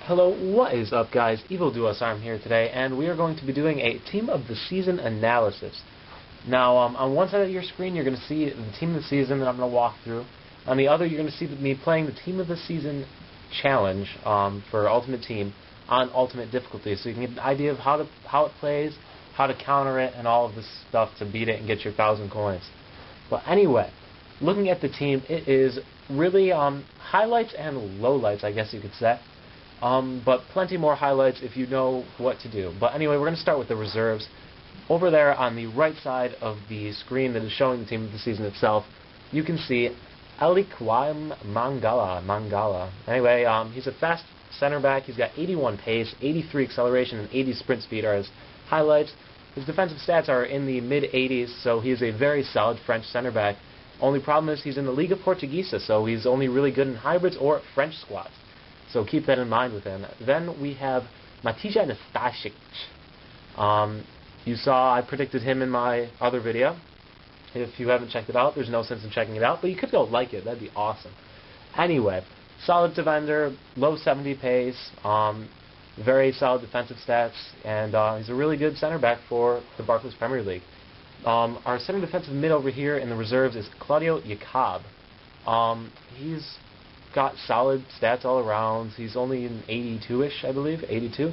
Hello, what is up guys? EvilDoUsHarm here today, and we are going to be doing a Team of the Season analysis. Now, on one side of your screen you're going to see the Team of the Season that I'm going to walk through. On the other you're going to see me playing the Team of the Season challenge for Ultimate Team on Ultimate difficulty, so you can get an idea of how it plays, how to counter it, and all of this stuff to beat it and get your 1,000 coins. But anyway, looking at the team, it is really highlights and lowlights, I guess you could say. But plenty more highlights if you know what to do. But anyway, we're going to start with the reserves. Over there on the right side of the screen that is showing the Team of the Season itself, you can see Aliquim Mangala. Anyway, he's a fast center back. He's got 81 pace, 83 acceleration, and 80 sprint speed are his highlights. His defensive stats are in the mid-80s, so he is a very solid French center back. Only problem is he's in the Liga Portuguesa, so he's only really good in hybrids or French squads. So keep that in mind with him. Then we have Matija Nastasic. You saw I predicted him in my other video. If you haven't checked it out, there's no sense in checking it out, but you could go like it. That'd be awesome. Anyway, solid defender, low 70 pace, very solid defensive stats, and he's a really good center back for the Barclays Premier League. Our center defensive mid over here in the reserves is Claudio Jacob. He's got solid stats all around. He's only in 82-ish, I believe, 82.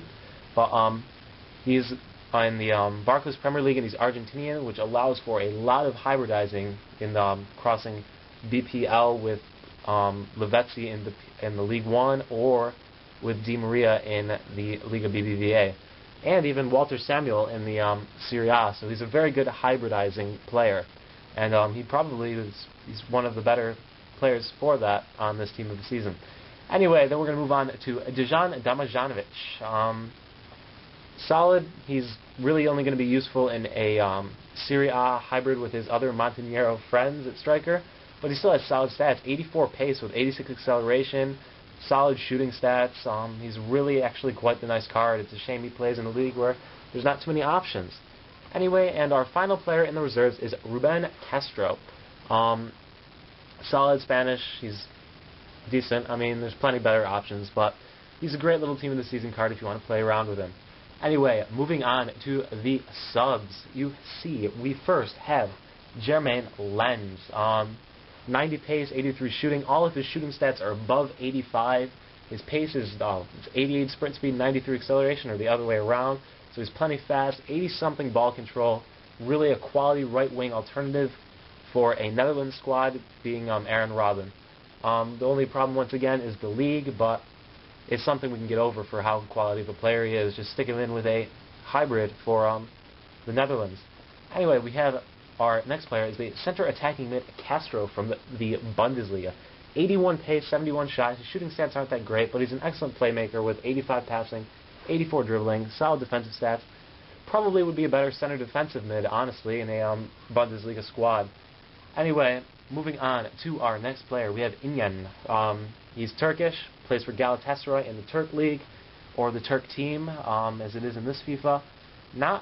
But he's in the Barclays Premier League, and he's Argentinian, which allows for a lot of hybridizing in crossing BPL with Lavezzi in the League One, or with Di Maria in the Liga BBVA, and even Walter Samuel in the Serie A. So he's a very good hybridizing player, and he probably he's one of the better players for that on this Team of the Season. Anyway, then we're going to move on to Dejan Damjanovic. Solid. He's really only going to be useful in a Serie A hybrid with his other Montenegro friends at striker, but he still has solid stats. 84 pace with 86 acceleration, solid shooting stats. He's really actually quite the nice card. It's a shame he plays in a league where there's not too many options. Anyway, and our final player in the reserves is Ruben Castro. Solid Spanish. He's decent. I mean, there's plenty better options, but he's a great little Team of the Season card if you want to play around with him. Anyway, moving on to the subs. You see, we first have Jermaine Lens. 90 pace, 83 shooting. All of his shooting stats are above 85. His pace is 88 sprint speed, 93 acceleration, or the other way around. So he's plenty fast. 80-something ball control. Really a quality right-wing alternative for a Netherlands squad, being Aaron Robben. The only problem, once again, is the league, but it's something we can get over for how quality of a player he is. Just stick him in with a hybrid for the Netherlands. Anyway, we have our next player is the center attacking mid Castro from the Bundesliga. 81 pace, 71 shot. His shooting stats aren't that great, but he's an excellent playmaker with 85 passing, 84 dribbling, solid defensive stats. Probably would be a better center defensive mid, honestly, in a Bundesliga squad. Anyway, moving on to our next player, we have Inyan. He's Turkish, plays for Galatasaray in the Turk League, or the Turk team, as it is in this FIFA. Not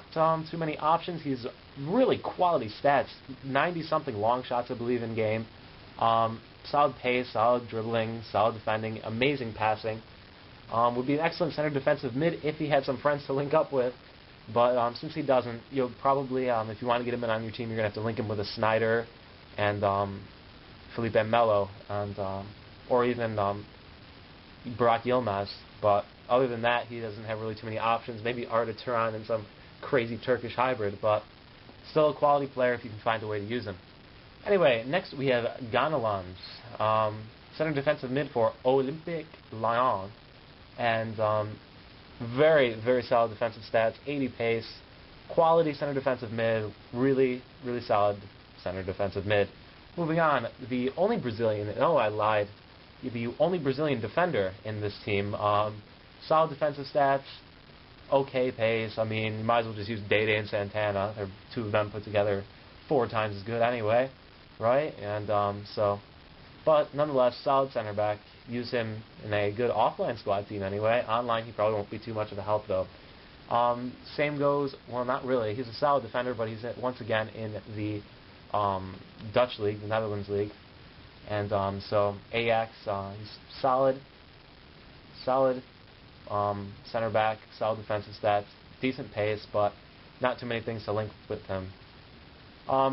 too many options. He's really quality stats. 90-something long shots, I believe, in game. Solid pace, solid dribbling, solid defending, amazing passing. Would be an excellent center defensive mid if he had some friends to link up with. But since he doesn't, you'll probably, if you want to get him in on your team, you're going to have to link him with a Snyder and Felipe Melo, and or even Burak Yilmaz. But other than that, he doesn't have really too many options. Maybe Arda Turan and some crazy Turkish hybrid, but still a quality player if you can find a way to use him. Anyway, next we have Ganelans, center defensive mid for Olympique Lyon, and very, very solid defensive stats, 80 pace, quality center defensive mid, really, really solid center defensive mid. Moving on, the only Brazilian, I lied, the only Brazilian defender in this team, solid defensive stats, okay pace. I mean, you might as well just use Dede and Santana. They're two of them put together 4 times as good anyway, right? And but nonetheless, solid center back. Use him in a good offline squad team anyway. Online, he probably won't be too much of a help though. Same goes, well, not really. He's a solid defender, but he's once again in the Dutch league, the Netherlands league. And so Ajax, he's solid. Center back, solid defensive stats, decent pace, but not too many things to link with him.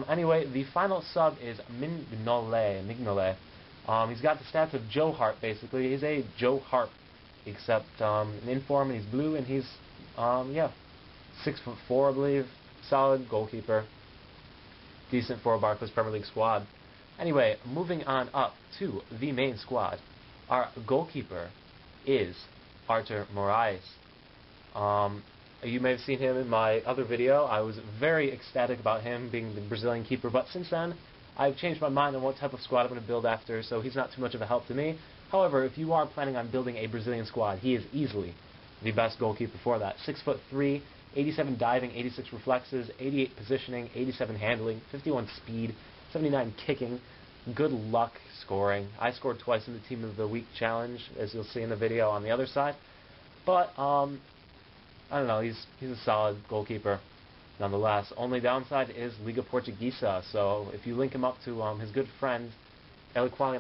Anyway, the final sub is Mignole. He's got the stats of Joe Hart, basically. He's a Joe Hart, except in inform, and he's blue, and he's, 6'4", I believe. Solid goalkeeper. Decent for a Barclays Premier League squad. Anyway, moving on up to the main squad. Our goalkeeper is Artur Moraes. You may have seen him in my other video. I was very ecstatic about him being the Brazilian keeper, but since then, I've changed my mind on what type of squad I'm going to build after, so he's not too much of a help to me. However, if you are planning on building a Brazilian squad, he is easily the best goalkeeper for that. 6'3", 87 diving, 86 reflexes, 88 positioning, 87 handling, 51 speed, 79 kicking. Good luck scoring. I scored twice in the Team of the Week challenge, as you'll see in the video on the other side. But, I don't know, he's a solid goalkeeper nonetheless. Only downside is Liga Portuguesa, so if you link him up to his good friend Eliquale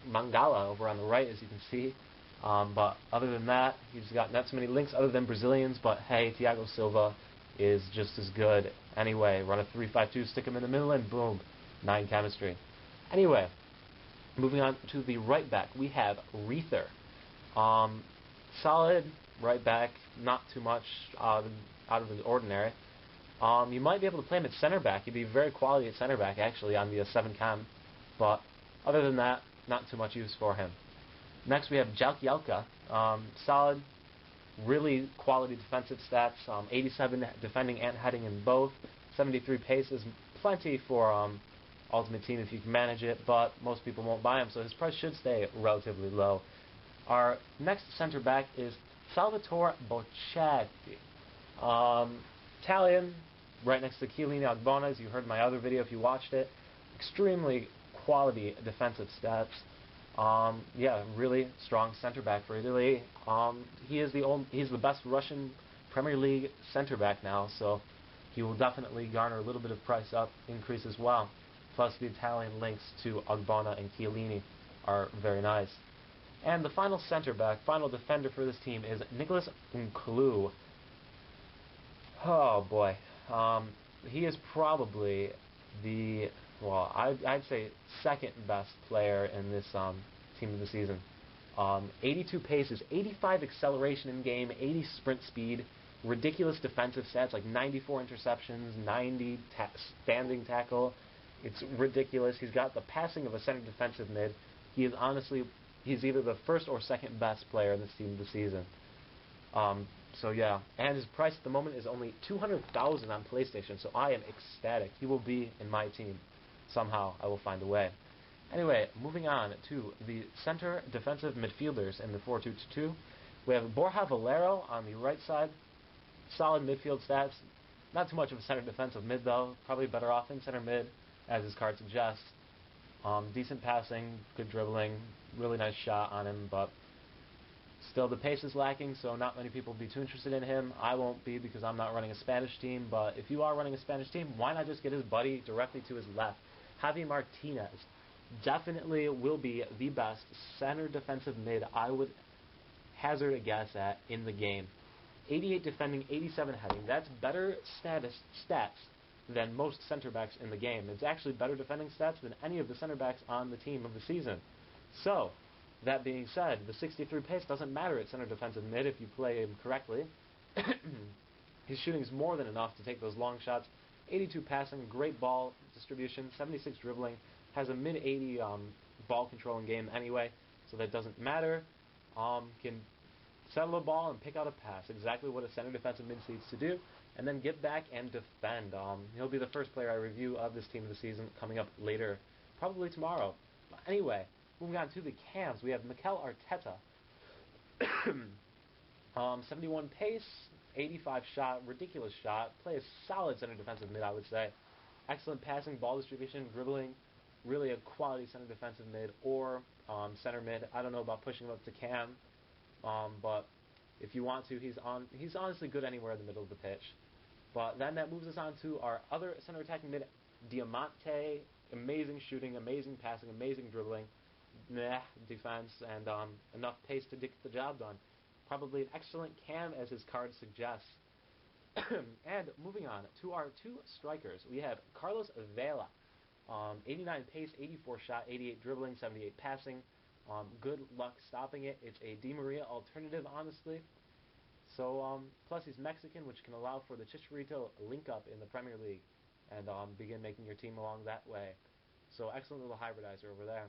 Mangala over on the right, as you can see. But other than that, he's got not too many links other than Brazilians, but hey, Thiago Silva is just as good. Anyway, run a 3-5-2, stick him in the middle, and boom, 9 chemistry. Anyway, moving on to the right back, we have Reether. Solid right back, not too much out of the ordinary. You might be able to play him at center back. He'd be very quality at center back, actually, on the 7 chem. But other than that, not too much use for him. Next, we have Jalkielka. Solid, really quality defensive stats. 87 defending and heading in both. 73 pace is plenty for Ultimate Team if you can manage it, but most people won't buy him, so his price should stay relatively low. Our next center back is Salvatore Bocchetti. Italian, right next to Chiellini Ogbonna, as you heard in my other video if you watched it. Extremely quality defensive stats. Really strong center back for Italy. He's the best Russian Premier League center back now, so he will definitely garner a little bit of price increase as well. Plus the Italian links to Ogbonna and Chiellini are very nice. And the final center back, final defender for this team is Nicolas Nkulu. Oh boy, he is probably the, well, I'd say second best player in this team of the season. 82 paces, 85 acceleration in game, 80 sprint speed, ridiculous defensive stats like 94 interceptions, 90 standing tackle. It's ridiculous. He's got the passing of a center defensive mid. He is honestly, he's either the first or second best player in this team of the season. So yeah, and his price at the moment is only $200,000 on PlayStation, so I am ecstatic. He will be in my team. Somehow, I will find a way. Anyway, moving on to the center defensive midfielders in the 4-2-2. We have Borja Valero on the right side. Solid midfield stats. Not too much of a center defensive mid, though. Probably better off in center mid, as his card suggests. Decent passing, good dribbling, really nice shot on him, but still the pace is lacking, so not many people will be too interested in him. I won't be because I'm not running a Spanish team, but if you are running a Spanish team, why not just get his buddy directly to his left? Javi Martinez definitely will be the best center defensive mid I would hazard a guess at in the game. 88 defending, 87 heading. That's better stats than most center backs in the game. It's actually better defending stats than any of the center backs on the team of the season. So, that being said, the 63 pace doesn't matter at center defensive mid if you play him correctly. His shooting is more than enough to take those long shots. 82 passing, great ball distribution, 76 dribbling, has a mid-80 ball control in game anyway, so that doesn't matter. Can settle a ball and pick out a pass, exactly what a center defensive mid needs to do, and then get back and defend. He'll be the first player I review of this team of the season coming up later, probably tomorrow. But anyway, moving on to the cams, we have Mikel Arteta. 71 pace, 85 shot, ridiculous shot. Play a solid center defensive mid, I would say. Excellent passing, ball distribution, dribbling. Really a quality center defensive mid or center mid. I don't know about pushing him up to cam, but if you want to, he's honestly good anywhere in the middle of the pitch. But then that moves us on to our other center attacking mid, Diamante. Amazing shooting, amazing passing, amazing dribbling. Defense, and enough pace to get the job done. Probably an excellent cam, as his card suggests. And moving on to our two strikers, we have Carlos Vela, 89 pace, 84 shot, 88 dribbling, 78 passing. Good luck stopping it. It's a Di Maria alternative, honestly. So, plus he's Mexican, which can allow for the Chicharito link-up in the Premier League and begin making your team along that way. So, excellent little hybridizer over there.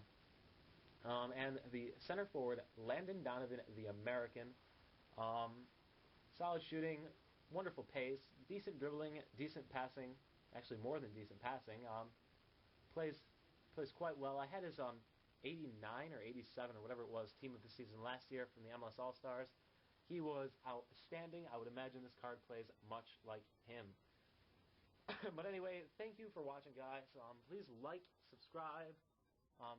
And the center forward, Landon Donovan, the American. Solid shooting, wonderful pace, decent dribbling, decent passing. Actually, more than decent passing. Plays quite well. I had his 89 or 87 or whatever it was team of the season last year from the MLS All-Stars. He was outstanding. I would imagine this card plays much like him. But anyway, thank you for watching, guys. Please like, subscribe,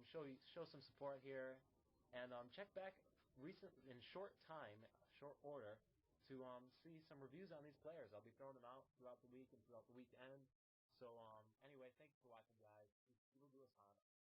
show some support here, and check back in short order to see some reviews on these players. I'll be throwing them out throughout the week and throughout the weekend. So anyway, thank you for watching, guys. It's EvilDoUsHarm.